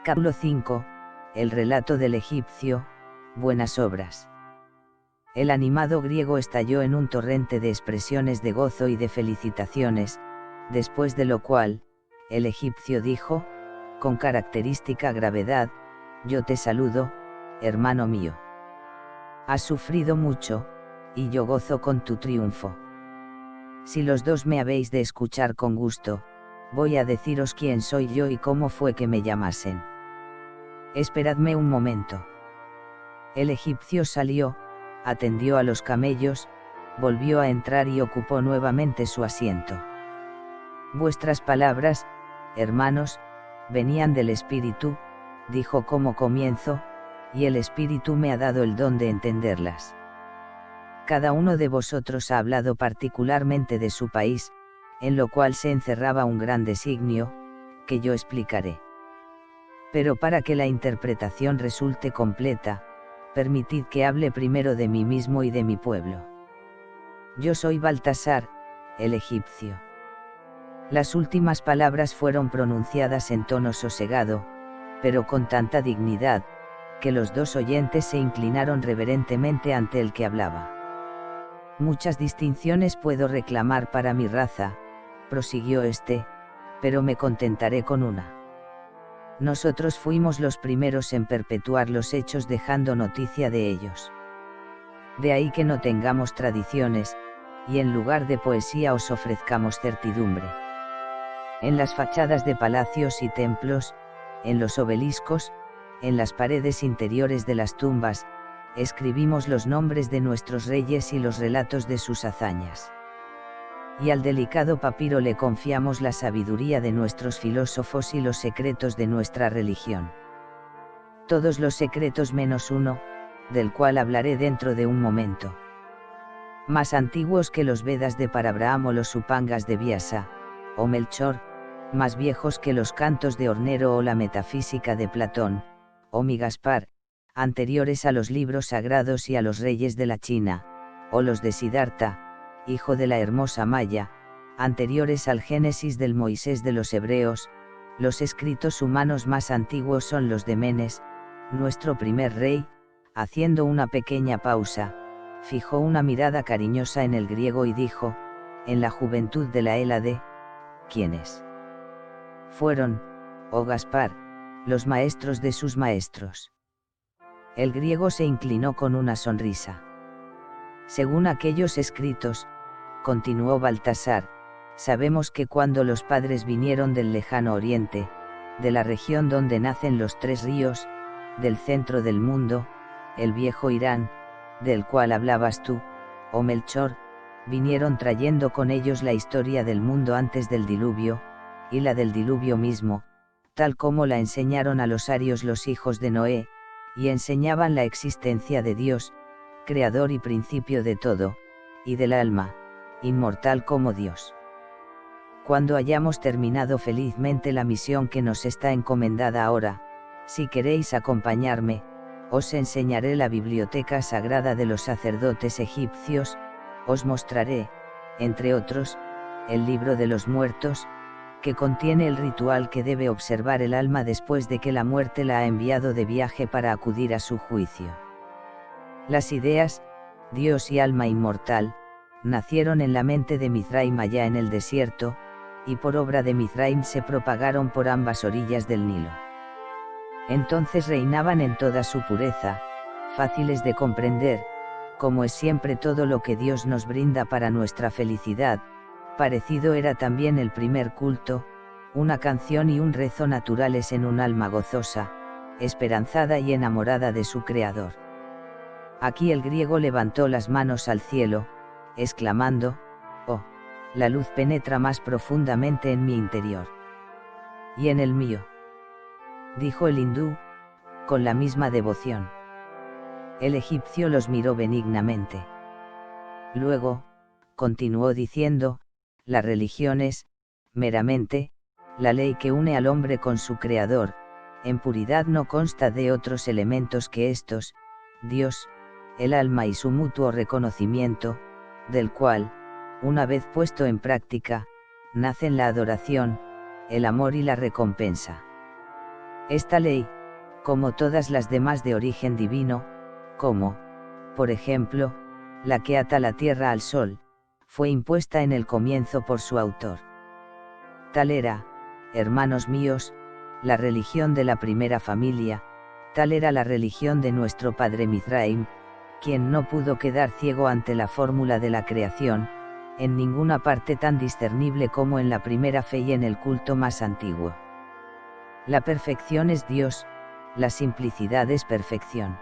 Capítulo 5. El relato del egipcio, buenas obras. El animado griego estalló en un torrente de expresiones de gozo y de felicitaciones, después de lo cual, el egipcio dijo, con característica gravedad: yo te saludo, hermano mío. Has sufrido mucho, y yo gozo con tu triunfo. Si los dos me habéis de escuchar con gusto, voy a deciros quién soy yo y cómo fue que me llamasen. Esperadme un momento. El egipcio salió, atendió a los camellos, volvió a entrar y ocupó nuevamente su asiento. Vuestras palabras, hermanos, venían del Espíritu, dijo como comienzo, y el Espíritu me ha dado el don de entenderlas. Cada uno de vosotros ha hablado particularmente de su país, en lo cual se encerraba un gran designio, que yo explicaré. Pero para que la interpretación resulte completa, permitid que hable primero de mí mismo y de mi pueblo. Yo soy Baltasar, el egipcio. Las últimas palabras fueron pronunciadas en tono sosegado, pero con tanta dignidad, que los dos oyentes se inclinaron reverentemente ante el que hablaba. Muchas distinciones puedo reclamar para mi raza, prosiguió este, pero me contentaré con una. Nosotros fuimos los primeros en perpetuar los hechos dejando noticia de ellos. De ahí que no tengamos tradiciones, y en lugar de poesía os ofrezcamos certidumbre. En las fachadas de palacios y templos, en los obeliscos, en las paredes interiores de las tumbas, escribimos los nombres de nuestros reyes y los relatos de sus hazañas. Y al delicado papiro le confiamos la sabiduría de nuestros filósofos y los secretos de nuestra religión. Todos los secretos menos uno, del cual hablaré dentro de un momento. Más antiguos que los Vedas de Parabraham o los Upangas de Vyasa, o Melchor, más viejos que los cantos de Hornero o la metafísica de Platón, o mi Gaspar, anteriores a los libros sagrados y a los reyes de la China, o los de Siddhartha, hijo de la hermosa Maya, anteriores al Génesis del Moisés de los hebreos. Los escritos humanos más antiguos son los de Menes, nuestro primer rey. Haciendo una pequeña pausa, fijó una mirada cariñosa en el griego y dijo, en la juventud de la Hélade, ¿quiénes fueron, oh Gaspar, los maestros de sus maestros? El griego se inclinó con una sonrisa. Según aquellos escritos, continuó Baltasar, sabemos que cuando los padres vinieron del lejano oriente, de la región donde nacen los tres ríos, del centro del mundo, el viejo Irán, del cual hablabas tú, oh Melchor, vinieron trayendo con ellos la historia del mundo antes del diluvio, y la del diluvio mismo, tal como la enseñaron a los arios los hijos de Noé, y enseñaban la existencia de Dios, creador y principio de todo, y del alma, inmortal como Dios. Cuando hayamos terminado felizmente la misión que nos está encomendada ahora, si queréis acompañarme, os enseñaré la biblioteca sagrada de los sacerdotes egipcios, os mostraré, entre otros, el libro de los muertos, que contiene el ritual que debe observar el alma después de que la muerte la ha enviado de viaje para acudir a su juicio. Las ideas, Dios y alma inmortal, nacieron en la mente de Mizraim allá en el desierto, y por obra de Mizraim se propagaron por ambas orillas del Nilo. Entonces reinaban en toda su pureza, fáciles de comprender, como es siempre todo lo que Dios nos brinda para nuestra felicidad. Parecido era también el primer culto, una canción y un rezo naturales en un alma gozosa, esperanzada y enamorada de su Creador. Aquí el griego levantó las manos al cielo, exclamando, «Oh, la luz penetra más profundamente en mi interior. Y en el mío», dijo el hindú, con la misma devoción. El egipcio los miró benignamente. Luego, continuó diciendo, la religión es, meramente, la ley que une al hombre con su Creador, en puridad no consta de otros elementos que estos, Dios, el alma y su mutuo reconocimiento, del cual, una vez puesto en práctica, nacen la adoración, el amor y la recompensa. Esta ley, como todas las demás de origen divino, como, por ejemplo, la que ata la tierra al sol, fue impuesta en el comienzo por su autor. Tal era, hermanos míos, la religión de la primera familia, tal era la religión de nuestro padre Mizraim, quien no pudo quedar ciego ante la fórmula de la creación, en ninguna parte tan discernible como en la primera fe y en el culto más antiguo. La perfección es Dios, la simplicidad es perfección.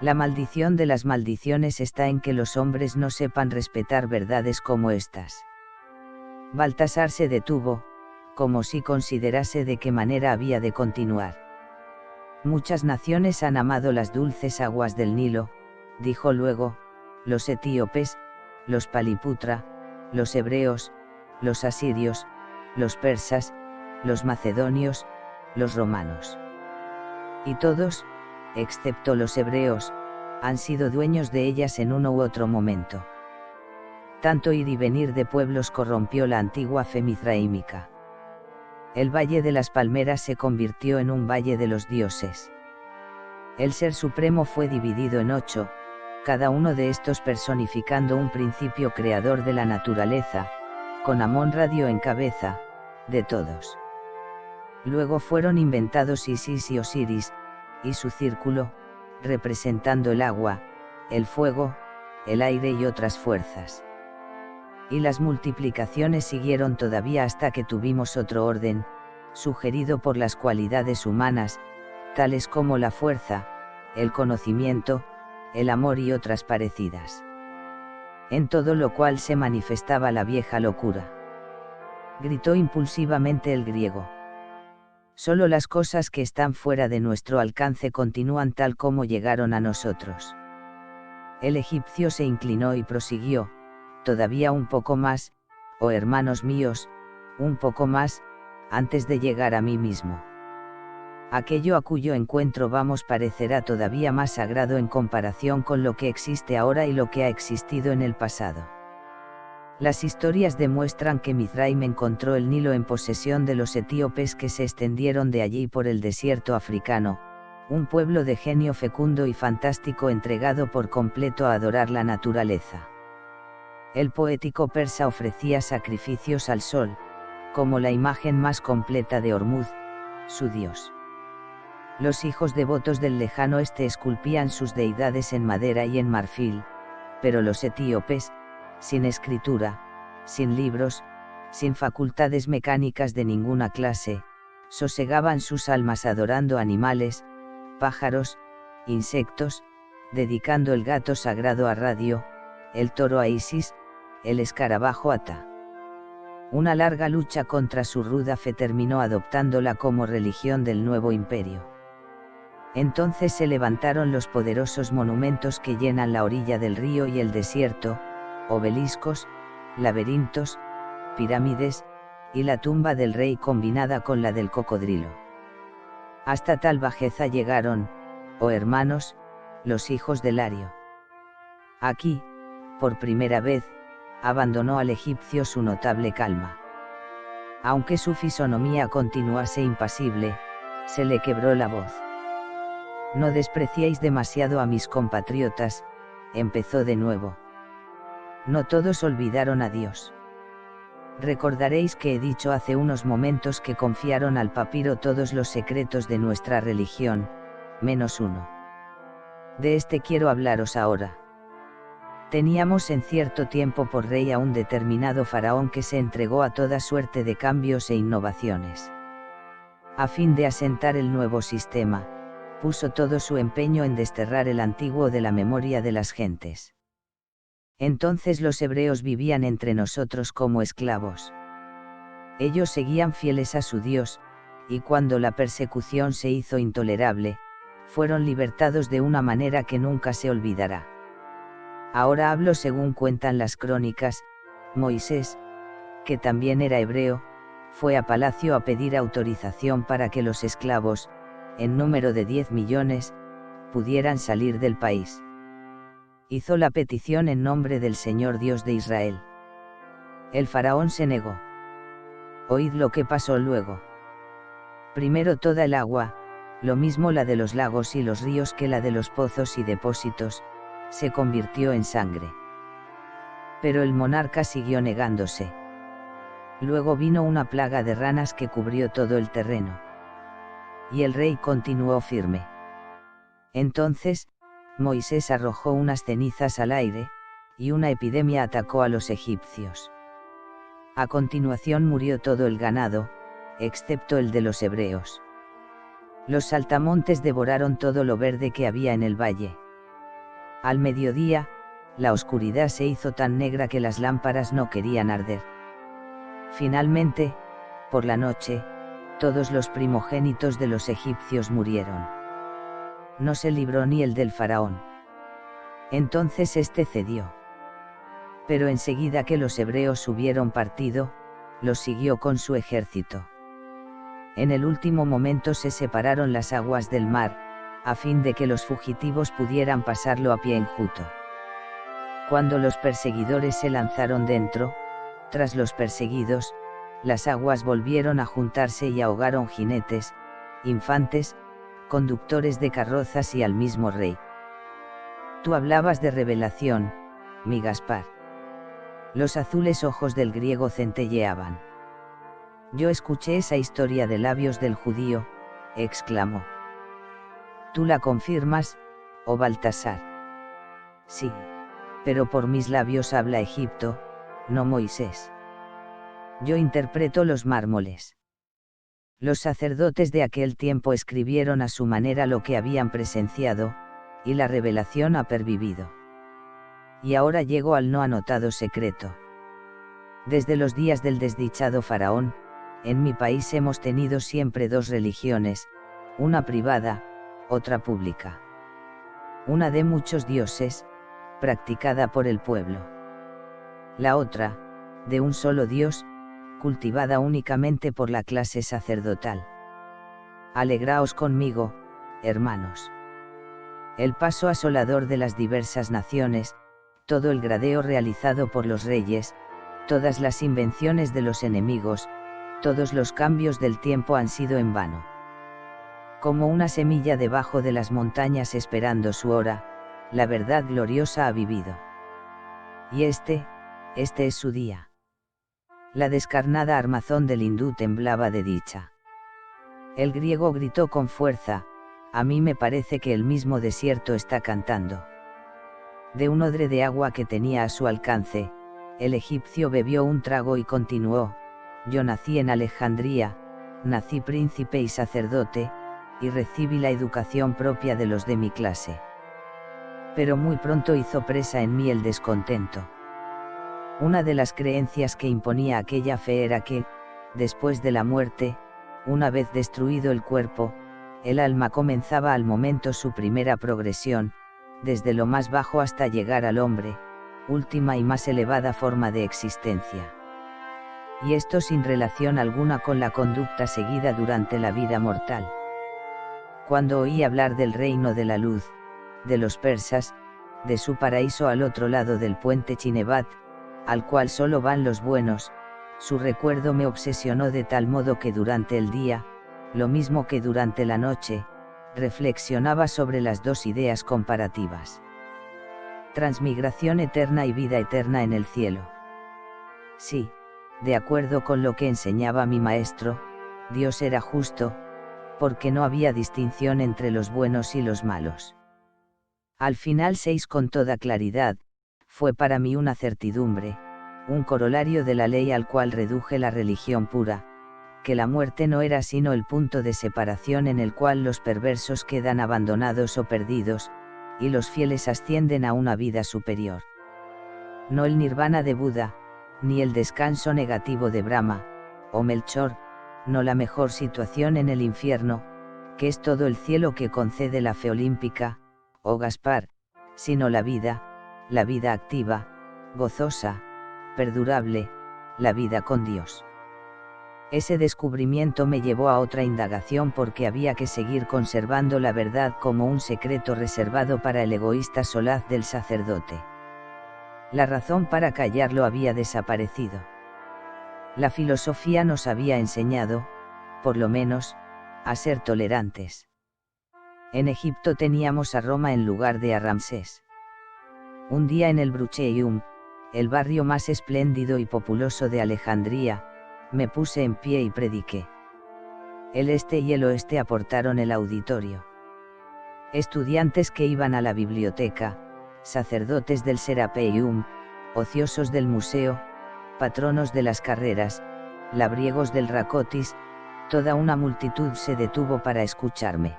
La maldición de las maldiciones está en que los hombres no sepan respetar verdades como estas. Baltasar se detuvo, como si considerase de qué manera había de continuar. Muchas naciones han amado las dulces aguas del Nilo, dijo luego, los etíopes, los paliputra, los hebreos, los asirios, los persas, los macedonios, los romanos. Y todos, excepto los hebreos, han sido dueños de ellas en uno u otro momento. Tanto ir y venir de pueblos corrompió la antigua fe mizraímica. El valle de las palmeras se convirtió en un valle de los dioses. El Ser Supremo fue dividido en 8, cada uno de estos personificando un principio creador de la naturaleza, con Amón-Ra en cabeza, de todos. Luego fueron inventados Isis y Osiris, y su círculo, representando el agua, el fuego, el aire y otras fuerzas. Y las multiplicaciones siguieron todavía hasta que tuvimos otro orden, sugerido por las cualidades humanas, tales como la fuerza, el conocimiento, el amor y otras parecidas. En todo lo cual se manifestaba la vieja locura. Gritó impulsivamente el griego. Solo las cosas que están fuera de nuestro alcance continúan tal como llegaron a nosotros. El egipcio se inclinó y prosiguió, todavía un poco más, oh hermanos míos, un poco más, antes de llegar a mí mismo. Aquello a cuyo encuentro vamos parecerá todavía más sagrado en comparación con lo que existe ahora y lo que ha existido en el pasado. Las historias demuestran que Mizraim encontró el Nilo en posesión de los etíopes que se extendieron de allí por el desierto africano, un pueblo de genio fecundo y fantástico entregado por completo a adorar la naturaleza. El poético persa ofrecía sacrificios al sol, como la imagen más completa de Ormuz, su dios. Los hijos devotos del lejano este esculpían sus deidades en madera y en marfil, pero los etíopes, sin escritura, sin libros, sin facultades mecánicas de ninguna clase, sosegaban sus almas adorando animales, pájaros, insectos, dedicando el gato sagrado a Radio, el toro a Isis, el escarabajo a Ta. Una larga lucha contra su ruda fe terminó adoptándola como religión del nuevo imperio. Entonces se levantaron los poderosos monumentos que llenan la orilla del río y el desierto, obeliscos, laberintos, pirámides, y la tumba del rey combinada con la del cocodrilo. Hasta tal bajeza llegaron, oh hermanos, los hijos de Lario. Aquí, por primera vez, abandonó al egipcio su notable calma. Aunque su fisonomía continuase impasible, se le quebró la voz. No despreciéis demasiado a mis compatriotas, empezó de nuevo. No todos olvidaron a Dios. Recordaréis que he dicho hace unos momentos que confiaron al papiro todos los secretos de nuestra religión, menos uno. De este quiero hablaros ahora. Teníamos en cierto tiempo por rey a un determinado faraón que se entregó a toda suerte de cambios e innovaciones. A fin de asentar el nuevo sistema, puso todo su empeño en desterrar el antiguo de la memoria de las gentes. Entonces los hebreos vivían entre nosotros como esclavos. Ellos seguían fieles a su Dios, y cuando la persecución se hizo intolerable, fueron libertados de una manera que nunca se olvidará. Ahora hablo según cuentan las crónicas. Moisés, que también era hebreo, fue a palacio a pedir autorización para que los esclavos, en número de 10 millones, pudieran salir del país. Hizo la petición en nombre del Señor Dios de Israel. El faraón se negó. Oíd lo que pasó luego. Primero toda el agua, lo mismo la de los lagos y los ríos que la de los pozos y depósitos, se convirtió en sangre. Pero el monarca siguió negándose. Luego vino una plaga de ranas que cubrió todo el terreno. Y el rey continuó firme. Entonces, Moisés arrojó unas cenizas al aire, y una epidemia atacó a los egipcios. A continuación murió todo el ganado, excepto el de los hebreos. Los saltamontes devoraron todo lo verde que había en el valle. Al mediodía, la oscuridad se hizo tan negra que las lámparas no querían arder. Finalmente, por la noche, todos los primogénitos de los egipcios murieron. No se libró ni el del faraón. Entonces éste cedió. Pero enseguida que los hebreos hubieron partido, los siguió con su ejército. En el último momento se separaron las aguas del mar, a fin de que los fugitivos pudieran pasarlo a pie enjuto. Cuando los perseguidores se lanzaron dentro, tras los perseguidos, las aguas volvieron a juntarse y ahogaron jinetes, infantes, conductores de carrozas y al mismo rey. Tú hablabas de revelación, mi Gaspar. Los azules ojos del griego centelleaban. Yo escuché esa historia de labios del judío, exclamó. Tú la confirmas, oh Baltasar. Sí, pero por mis labios habla Egipto, no Moisés. Yo interpreto los mármoles. Los sacerdotes de aquel tiempo escribieron a su manera lo que habían presenciado, y la revelación ha pervivido. Y ahora llego al no anotado secreto. Desde los días del desdichado faraón, en mi país hemos tenido siempre dos religiones, una privada, otra pública. Una de muchos dioses, practicada por el pueblo. La otra, de un solo dios, cultivada únicamente por la clase sacerdotal. Alegraos conmigo, hermanos. El paso asolador de las diversas naciones, todo el gradeo realizado por los reyes, todas las invenciones de los enemigos, todos los cambios del tiempo han sido en vano. Como una semilla debajo de las montañas esperando su hora, la verdad gloriosa ha vivido. Y este es su día. La descarnada armazón del hindú temblaba de dicha. El griego gritó con fuerza, a mí me parece que el mismo desierto está cantando. De un odre de agua que tenía a su alcance, el egipcio bebió un trago y continuó, yo nací en Alejandría, nací príncipe y sacerdote, y recibí la educación propia de los de mi clase. Pero muy pronto hizo presa en mí el descontento. Una de las creencias que imponía aquella fe era que, después de la muerte, una vez destruido el cuerpo, el alma comenzaba al momento su primera progresión, desde lo más bajo hasta llegar al hombre, última y más elevada forma de existencia. Y esto sin relación alguna con la conducta seguida durante la vida mortal. Cuando oí hablar del reino de la luz, de los persas, de su paraíso al otro lado del puente Chinevat, al cual solo van los buenos, su recuerdo me obsesionó de tal modo que durante el día, lo mismo que durante la noche, reflexionaba sobre las dos ideas comparativas. Transmigración eterna y vida eterna en el cielo. Sí, de acuerdo con lo que enseñaba mi maestro, Dios era justo, porque no había distinción entre los buenos y los malos. Al final 6 con toda claridad, fue para mí una certidumbre, un corolario de la ley al cual reduje la religión pura, que la muerte no era sino el punto de separación en el cual los perversos quedan abandonados o perdidos, y los fieles ascienden a una vida superior. No el nirvana de Buda, ni el descanso negativo de Brahma, o Melchor, no la mejor situación en el infierno, que es todo el cielo que concede la fe olímpica, o Gaspar, sino la vida activa, gozosa, perdurable, la vida con Dios. Ese descubrimiento me llevó a otra indagación porque había que seguir conservando la verdad como un secreto reservado para el egoísta solaz del sacerdote. La razón para callarlo había desaparecido. La filosofía nos había enseñado, por lo menos, a ser tolerantes. En Egipto teníamos a Roma en lugar de a Ramsés. Un día en el Brucheium, el barrio más espléndido y populoso de Alejandría, me puse en pie y prediqué. El este y el oeste aportaron el auditorio. Estudiantes que iban a la biblioteca, sacerdotes del Serapeium, ociosos del museo, patronos de las carreras, labriegos del Racotis, toda una multitud se detuvo para escucharme.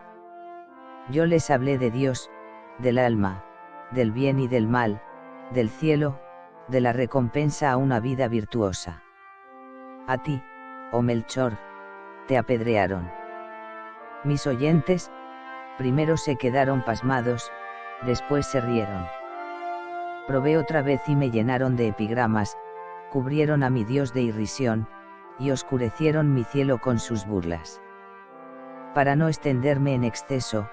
Yo les hablé de Dios, del alma, del bien y del mal, del cielo, de la recompensa a una vida virtuosa. A ti, oh Melchor, te apedrearon. Mis oyentes, primero se quedaron pasmados, después se rieron. Probé otra vez y me llenaron de epigramas, cubrieron a mi Dios de irrisión, y oscurecieron mi cielo con sus burlas. Para no extenderme en exceso,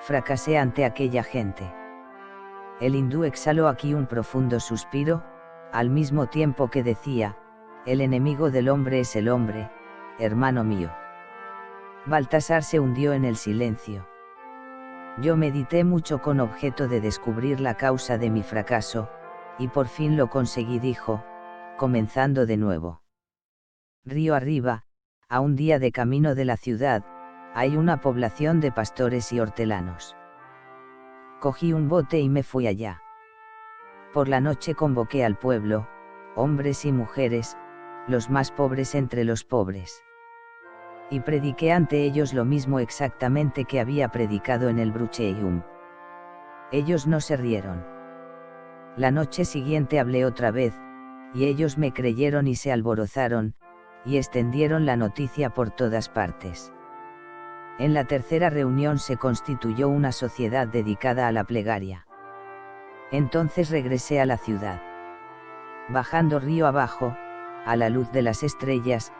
fracasé ante aquella gente. El hindú exhaló aquí un profundo suspiro, al mismo tiempo que decía, el enemigo del hombre es el hombre, hermano mío. Baltasar se hundió en el silencio. Yo medité mucho con objeto de descubrir la causa de mi fracaso, y por fin lo conseguí, dijo, comenzando de nuevo. Río arriba, a un día de camino de la ciudad, hay una población de pastores y hortelanos. Cogí un bote y me fui allá. Por la noche convoqué al pueblo, hombres y mujeres, los más pobres entre los pobres. Y prediqué ante ellos lo mismo exactamente que había predicado en el Brucheium. Ellos no se rieron. La noche siguiente hablé otra vez, y ellos me creyeron y se alborozaron, y extendieron la noticia por todas partes. En la tercera reunión se constituyó una sociedad dedicada a la plegaria. Entonces regresé a la ciudad. Bajando río abajo, a la luz de las estrellas,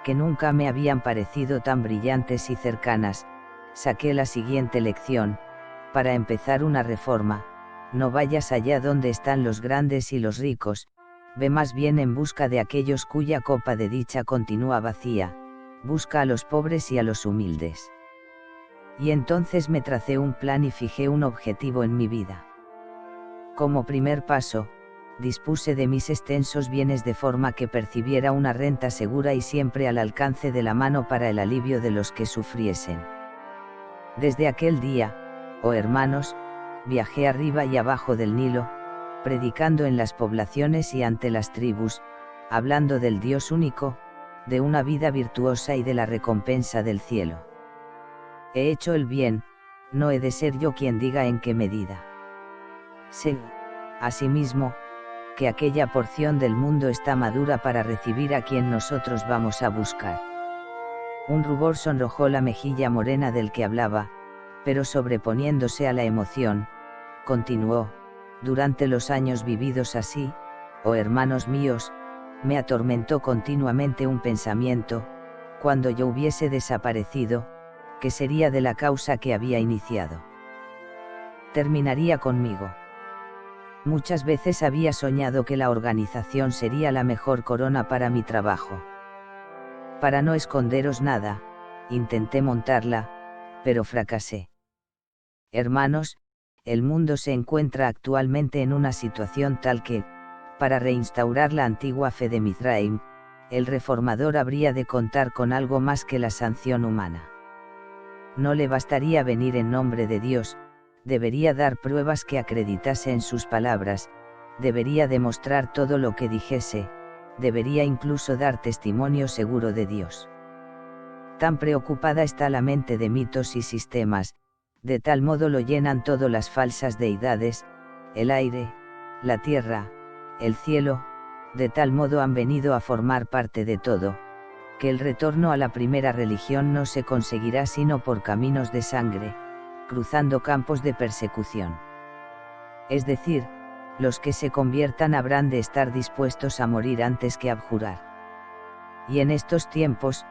que nunca me habían parecido tan brillantes y cercanas, saqué la siguiente lección: para empezar una reforma, no vayas allá donde están los grandes y los ricos, ve más bien en busca de aquellos cuya copa de dicha continúa vacía, busca a los pobres y a los humildes. Y entonces me tracé un plan y fijé un objetivo en mi vida. Como primer paso, dispuse de mis extensos bienes de forma que percibiera una renta segura y siempre al alcance de la mano para el alivio de los que sufriesen. Desde aquel día, oh hermanos, viajé arriba y abajo del Nilo, predicando en las poblaciones y ante las tribus, hablando del Dios único, de una vida virtuosa y de la recompensa del cielo. He hecho el bien, no he de ser yo quien diga en qué medida. Sé, asimismo, que aquella porción del mundo está madura para recibir a quien nosotros vamos a buscar. Un rubor sonrojó la mejilla morena del que hablaba, pero sobreponiéndose a la emoción, continuó: durante los años vividos así, oh hermanos míos, me atormentó continuamente un pensamiento: cuando yo hubiese desaparecido, ¿qué sería de la causa que había iniciado? Terminaría conmigo. Muchas veces había soñado que la organización sería la mejor corona para mi trabajo. Para no esconderos nada, intenté montarla, pero fracasé. Hermanos, el mundo se encuentra actualmente en una situación tal que, para reinstaurar la antigua fe de Mizraim, el reformador habría de contar con algo más que la sanción humana. No le bastaría venir en nombre de Dios, debería dar pruebas que acreditasen sus palabras, debería demostrar todo lo que dijese, debería incluso dar testimonio seguro de Dios. Tan preocupada está la mente de mitos y sistemas, de tal modo lo llenan todo las falsas deidades, el aire, la tierra, el cielo, de tal modo han venido a formar parte de todo, que el retorno a la primera religión no se conseguirá sino por caminos de sangre, cruzando campos de persecución. Es decir, los que se conviertan habrán de estar dispuestos a morir antes que abjurar. Y en estos tiempos,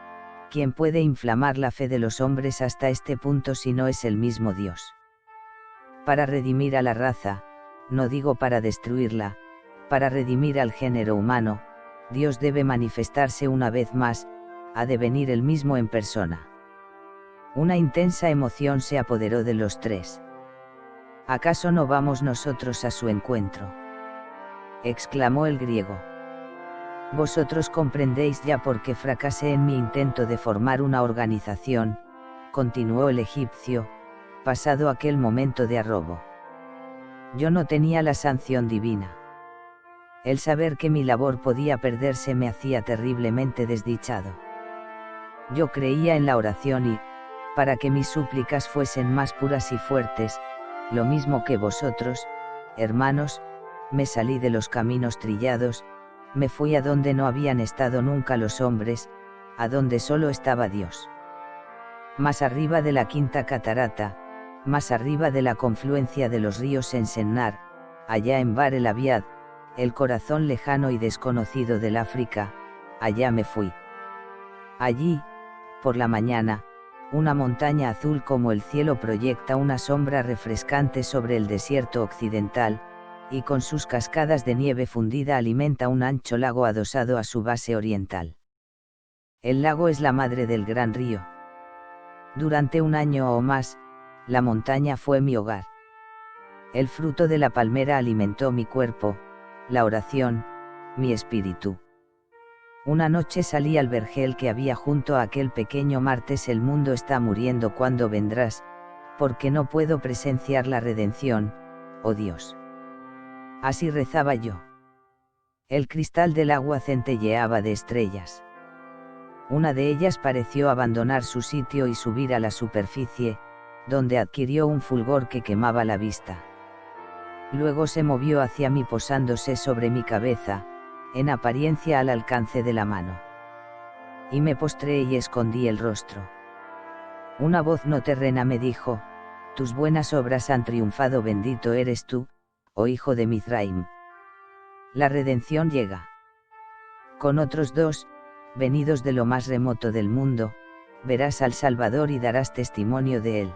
¿quién puede inflamar la fe de los hombres hasta este punto si no es el mismo Dios? Para redimir a la raza, no digo para destruirla, para redimir al género humano, Dios debe manifestarse una vez más, ha de venir él mismo en persona. Una intensa emoción se apoderó de los tres. ¿Acaso no vamos nosotros a su encuentro?, exclamó el griego. Vosotros comprendéis ya por qué fracasé en mi intento de formar una organización, continuó el egipcio, pasado aquel momento de arrobo. Yo no tenía la sanción divina. El saber que mi labor podía perderse me hacía terriblemente desdichado. Yo creía en la oración y, para que mis súplicas fuesen más puras y fuertes, lo mismo que vosotros, hermanos, me salí de los caminos trillados, me fui a donde no habían estado nunca los hombres, a donde solo estaba Dios. Más arriba de la quinta catarata, más arriba de la confluencia de los ríos en Sennar, allá en Bar el Abiad, el corazón lejano y desconocido del África, allá me fui. Allí, por la mañana, una montaña azul como el cielo proyecta una sombra refrescante sobre el desierto occidental, y con sus cascadas de nieve fundida alimenta un ancho lago adosado a su base oriental. El lago es la madre del gran río. Durante un año o más, la montaña fue mi hogar. El fruto de la palmera alimentó mi cuerpo, la oración, mi espíritu. Una noche salí al vergel que había junto a aquel pequeño martes. El mundo está muriendo cuando vendrás, porque no puedo presenciar la redención, oh Dios. Así rezaba yo. El cristal del agua centelleaba de estrellas. Una de ellas pareció abandonar su sitio y subir a la superficie, donde adquirió un fulgor que quemaba la vista. Luego se movió hacia mí posándose sobre mi cabeza, en apariencia al alcance de la mano. Y me postré y escondí el rostro. Una voz no terrena me dijo: tus buenas obras han triunfado, bendito eres tú, oh hijo de Mizraim. La redención llega. Con otros dos, venidos de lo más remoto del mundo, verás al Salvador y darás testimonio de él.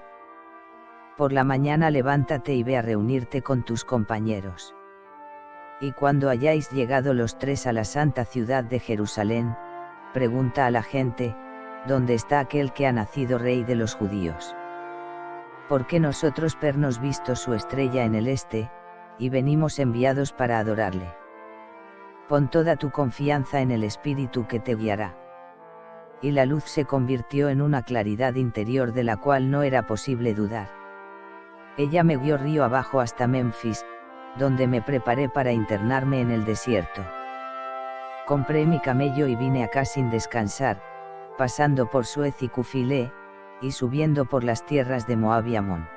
Por la mañana levántate y ve a reunirte con tus compañeros. Y cuando hayáis llegado los tres a la santa ciudad de Jerusalén, pregunta a la gente: ¿dónde está aquel que ha nacido rey de los judíos? Porque nosotros pernos visto su estrella en el este, y venimos enviados para adorarle. Pon toda tu confianza en el Espíritu que te guiará. Y la luz se convirtió en una claridad interior de la cual no era posible dudar. Ella me guió río abajo hasta Memphis, donde me preparé para internarme en el desierto. Compré mi camello y vine acá sin descansar, pasando por Suez y Cufilé, y subiendo por las tierras de Moab y Amón.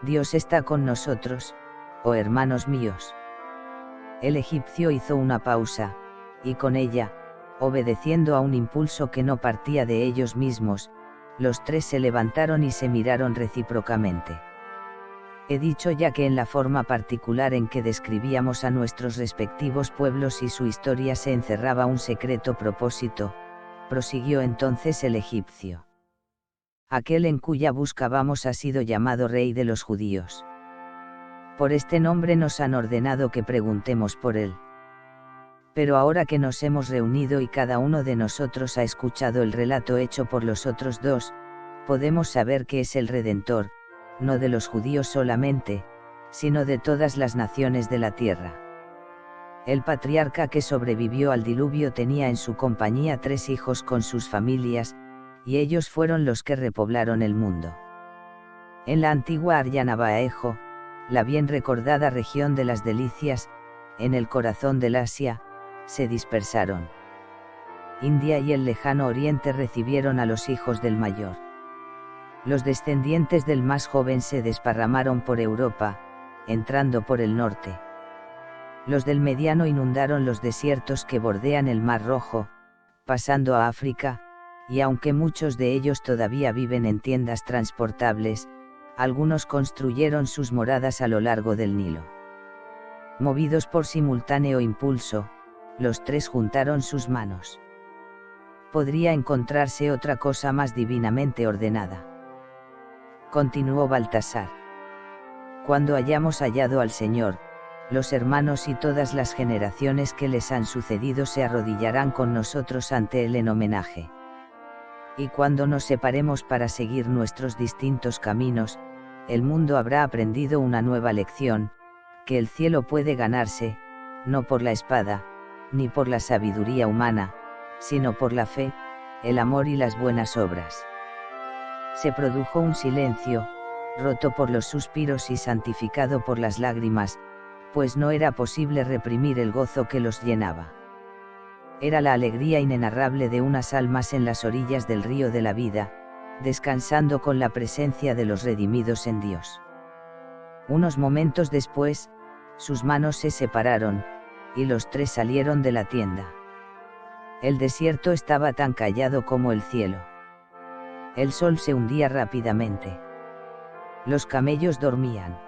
Dios está con nosotros, oh hermanos míos. El egipcio hizo una pausa, y con ella, obedeciendo a un impulso que no partía de ellos mismos, los tres se levantaron y se miraron recíprocamente. He dicho ya que en la forma particular en que describíamos a nuestros respectivos pueblos y su historia se encerraba un secreto propósito, prosiguió entonces el egipcio. Aquel en cuya busca vamos ha sido llamado Rey de los Judíos. Por este nombre nos han ordenado que preguntemos por él. Pero ahora que nos hemos reunido y cada uno de nosotros ha escuchado el relato hecho por los otros dos, podemos saber que es el Redentor, no de los judíos solamente, sino de todas las naciones de la tierra. El patriarca que sobrevivió al diluvio tenía en su compañía 3 hijos con sus familias, y ellos fueron los que repoblaron el mundo. En la antigua Aryanabaejo, la bien recordada región de las Delicias, en el corazón del Asia, se dispersaron. India y el lejano Oriente recibieron a los hijos del mayor. Los descendientes del más joven se desparramaron por Europa, entrando por el norte. Los del mediano inundaron los desiertos que bordean el Mar Rojo, pasando a África, y aunque muchos de ellos todavía viven en tiendas transportables, algunos construyeron sus moradas a lo largo del Nilo. Movidos por simultáneo impulso, los tres juntaron sus manos. ¿Podría encontrarse otra cosa más divinamente ordenada? Continuó Baltasar. Cuando hayamos hallado al Señor, los hermanos y todas las generaciones que les han sucedido se arrodillarán con nosotros ante él en homenaje. Y cuando nos separemos para seguir nuestros distintos caminos, el mundo habrá aprendido una nueva lección, que el cielo puede ganarse, no por la espada, ni por la sabiduría humana, sino por la fe, el amor y las buenas obras. Se produjo un silencio, roto por los suspiros y santificado por las lágrimas, pues no era posible reprimir el gozo que los llenaba. Era la alegría inenarrable de unas almas en las orillas del río de la vida, descansando con la presencia de los redimidos en Dios. Unos momentos después, sus manos se separaron, y los tres salieron de la tienda. El desierto estaba tan callado como el cielo. El sol se hundía rápidamente. Los camellos dormían.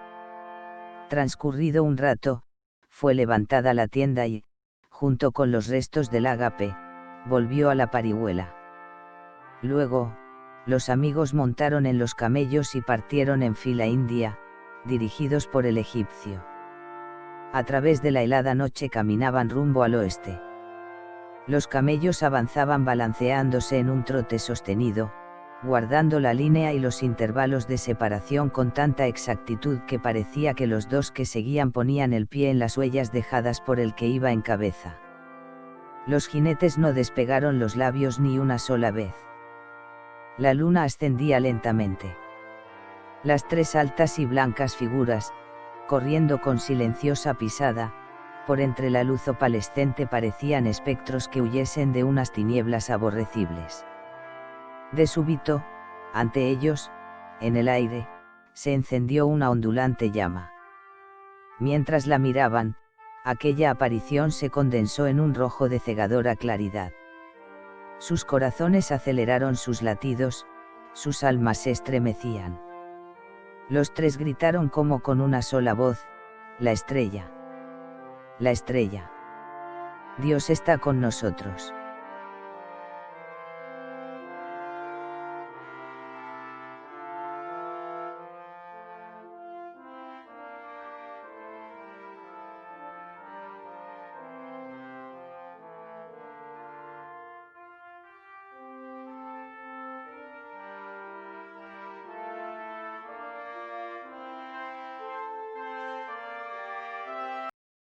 Transcurrido un rato, fue levantada la tienda y, junto con los restos del ágape, volvió a la parihuela. Luego, los amigos montaron en los camellos y partieron en fila india, dirigidos por el egipcio. A través de la helada noche caminaban rumbo al oeste. Los camellos avanzaban balanceándose en un trote sostenido, guardando la línea y los intervalos de separación con tanta exactitud que parecía que los dos que seguían ponían el pie en las huellas dejadas por el que iba en cabeza. Los jinetes no despegaron los labios ni una sola vez. La luna ascendía lentamente. Las tres altas y blancas figuras, corriendo con silenciosa pisada, por entre la luz opalescente parecían espectros que huyesen de unas tinieblas aborrecibles. De súbito, ante ellos, en el aire, se encendió una ondulante llama. Mientras la miraban, aquella aparición se condensó en un rojo de cegadora claridad. Sus corazones aceleraron sus latidos, sus almas se estremecían. Los tres gritaron como con una sola voz: «La estrella. La estrella. Dios está con nosotros».